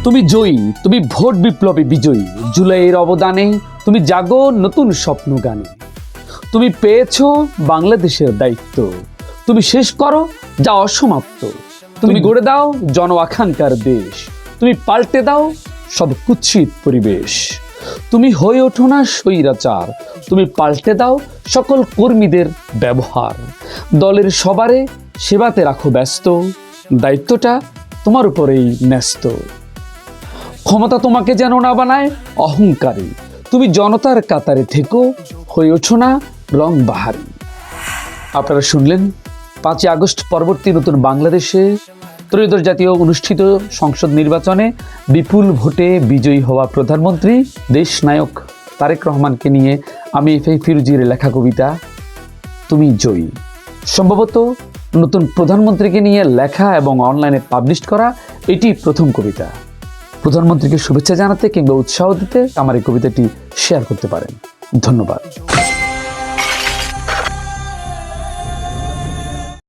তুমি জয়ী, তুমি ভোট বিপ্লবে বিজয়ী। জুলাইয়ের অবদানে তুমি জাগো নতুন স্বপ্ন গানে। তুমি পেয়েছো বাংলাদেশের দায়িত্ব, তুমি শেষ করো যা অসমাপ্ত। তুমি গড়ে দাও জন আকাঙ্ক্ষার দেশ, তুমি পাল্টে দাও সব কুৎসিত পরিবেশ। তুমি হয়ে ওঠো না স্বৈরাচার, তুমি পাল্টে দাও সকল কর্মীদের ব্যবহার। দলের সবারে সেবাতে রাখো ব্যস্ত, দায়িত্বটা তোমার উপরেই ন্যস্ত। ক্ষমতা তোমাকে যেন না বানায় অহংকারী, তুমি জনতার কাতারে থেকো, হয়ে ওঠো না রং বাহারি। আপনারা শুনলেন 5ই আগস্ট পরবর্তী নতুন বাংলাদেশে ত্রয়োদশ জাতীয় অনুষ্ঠিত সংসদ নির্বাচনে বিপুল ভোটে বিজয়ী হওয়া প্রধানমন্ত্রী দেশ নায়ক তারেক রহমানকে নিয়ে আমি এফআই ফিরোজীর লেখা কবিতা তুমি জয়ী। সম্ভবত নতুন প্রধানমন্ত্রীকে নিয়ে লেখা এবং অনলাইনে পাবলিশ করা এটি প্রথম কবিতা। প্রধানমন্ত্রীকে শুভেচ্ছা জানাতে কিংবা উৎসাহ দিতে আমার এই কবিতাটি শেয়ার করতে পারেন। ধন্যবাদ।